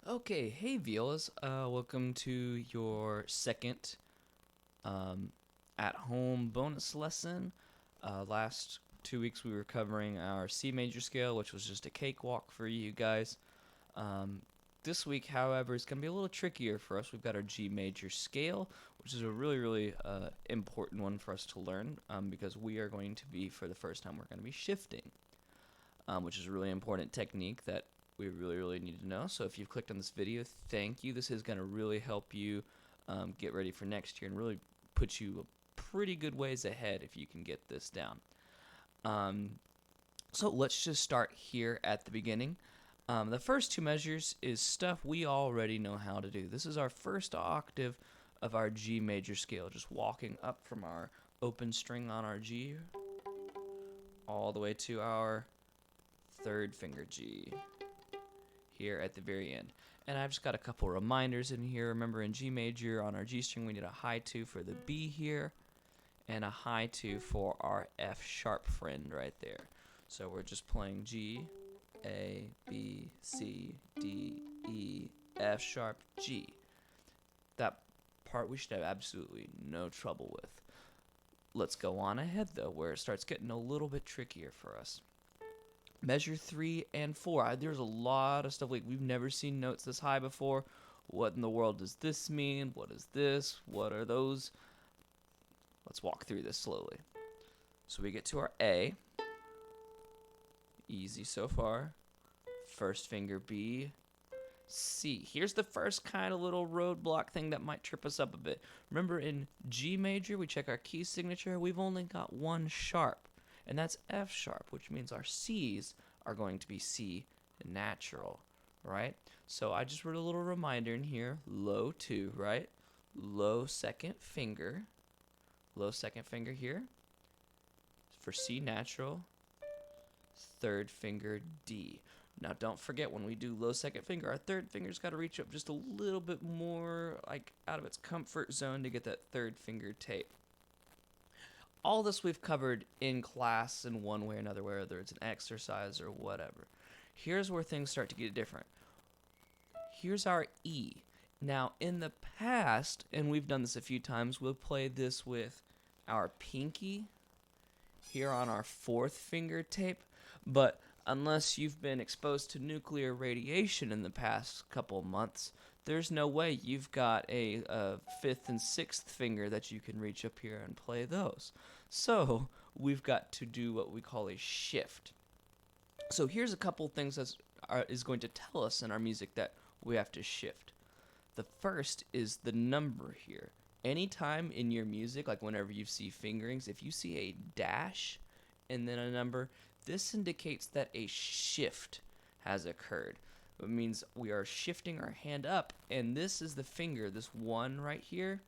Okay, hey Violas. Welcome to your second at-home bonus lesson. Last 2 weeks we were covering our C major scale, which was just a cakewalk for you guys. This week, however, is going to be a little trickier for us. We've got our G major scale, which is a really important one for us to learn because we are going to be, for the first time, we're going to be shifting, which is a really important technique that we really need to know. So if you've clicked on this video, thank you. This is going to really help you get ready for next year and really put you a pretty good ways ahead if you can get this down. So let's just start here at the beginning. The first two measures is stuff we already know how to do. This is our first octave of our G major scale, just walking up from our open string on our G all the way to our third finger G here at the very end. And I've just got a couple reminders in here. Remember, in G major on our G string we need a high 2 for the B here and a high 2 for our F sharp friend right there. So we're just playing G, A, B, C, D, E, F sharp, G. That part we should have absolutely no trouble with. Let's go on ahead though, where it starts getting a little bit trickier for us. Measure 3 and 4. There's a lot of stuff like we've never seen notes this high before. What in the world does this mean? What is this? What are those? Let's walk through this slowly. So we get to our A. Easy so far. First finger B. C. Here's the first kind of little roadblock thing that might trip us up a bit. Remember, in G major, we check our key signature. We've only got one sharp, and that's F sharp, which means our C's are going to be C natural, right? So I just wrote a little reminder in here. Low 2, right? Low second finger here for C natural. Third finger D. Now don't forget, when we do low second finger, our third finger's got to reach up just a little bit more, like out of its comfort zone to get that third finger tape. All this we've covered in class in one way or another, whether it's an exercise or whatever. Here's where things start to get different. Here's our E. Now in the past, and we've done this a few times, we'll play this with our pinky here on our fourth finger tape, but unless you've been exposed to nuclear radiation in the past couple months, there's no way you've got a fifth and sixth finger that you can reach up here and play those. So we've got to do what we call a shift. So here's a couple things that is going to tell us in our music that we have to shift. The first is the number here. Anytime in your music, like whenever you see fingerings, if you see a dash and then a number, this indicates that a shift has occurred. It means we are shifting our hand up, and this is the finger, this one right here,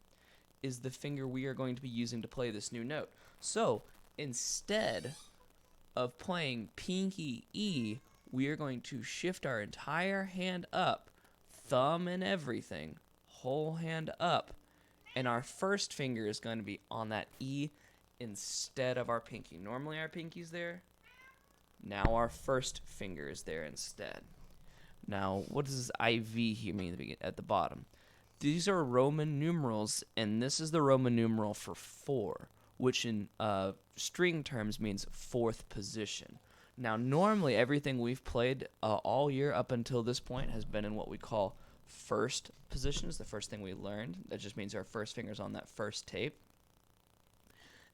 is the finger we are going to be using to play this new note. So instead of playing pinky E, we are going to shift our entire hand up, thumb and everything, whole hand up, and our first finger is going to be on that E instead of our pinky. Normally our pinky's there. Now our first finger is there instead. Now, what does this IV here mean at the bottom? These are Roman numerals, and this is the Roman numeral for 4, which in string terms means fourth position. Now, normally everything we've played all year up until this point has been in what we call first position. Is the first thing we learned. That just means our first finger's on that first tape.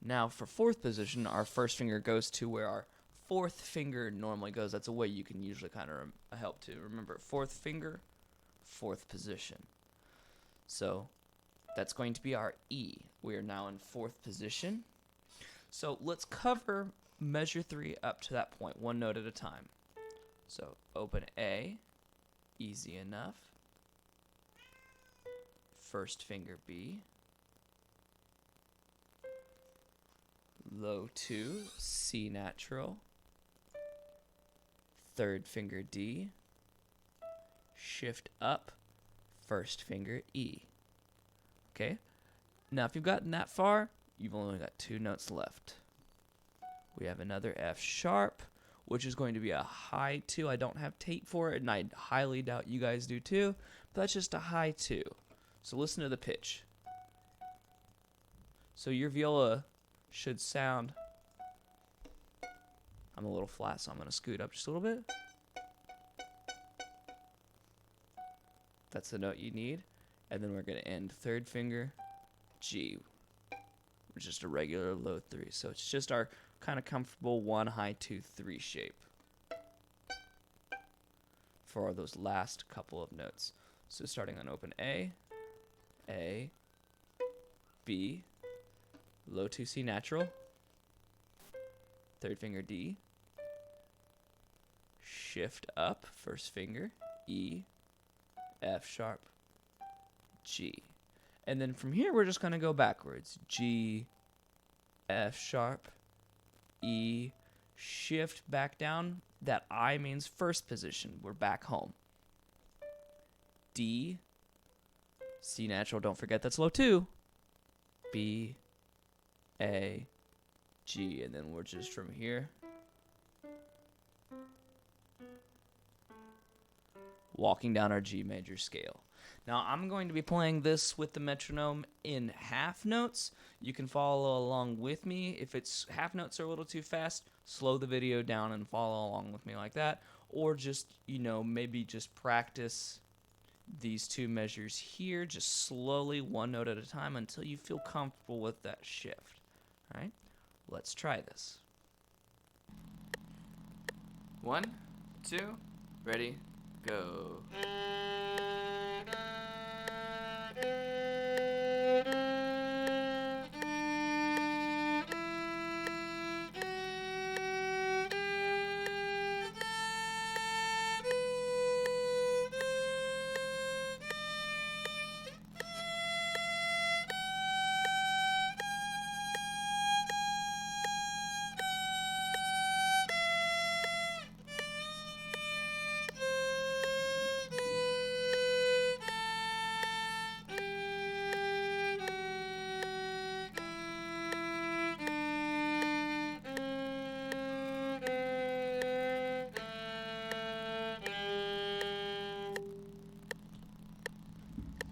Now, for fourth position, our first finger goes to where our fourth finger normally goes. That's a way you can usually kind of help to remember. Fourth finger, fourth position. So that's going to be our E. We are now in fourth position. So let's cover measure 3 up to that point, one note at a time. So open A, easy enough. First finger B. Low 2, C natural. Third finger D. Shift up, first finger E. Okay? Now if you've gotten that far, you've only got 2 notes left. We have another F sharp. which is going to be a high 2. I don't have tape for it, and I highly doubt you guys do too, but that's just a high 2. So listen to the pitch. So your viola should sound... I'm a little flat, so I'm going to scoot up just a little bit. That's the note you need. And then we're going to end 3rd finger, G, which is just a regular low 3. So it's just our kind of comfortable 1, high 2, 3 shape for those last couple of notes. So starting on open A, B, low 2 C natural, 3rd finger D, shift up, 1st finger, E, F sharp, G. And then from here, we're just going to go backwards. G, F sharp, E, shift back down. That I means 1st position. We're back home. D, C natural, don't forget that's low 2. B, A, G. And then we're just from here walking down our G major scale. Now, I'm going to be playing this with the metronome in half notes. You can follow along with me. If it's half notes are a little too fast, slow the video down and follow along with me like that. Or just, maybe just practice these 2 measures here, just slowly, 1 note at a time until you feel comfortable with that shift. All right, let's try this. 1, 2, ready, go.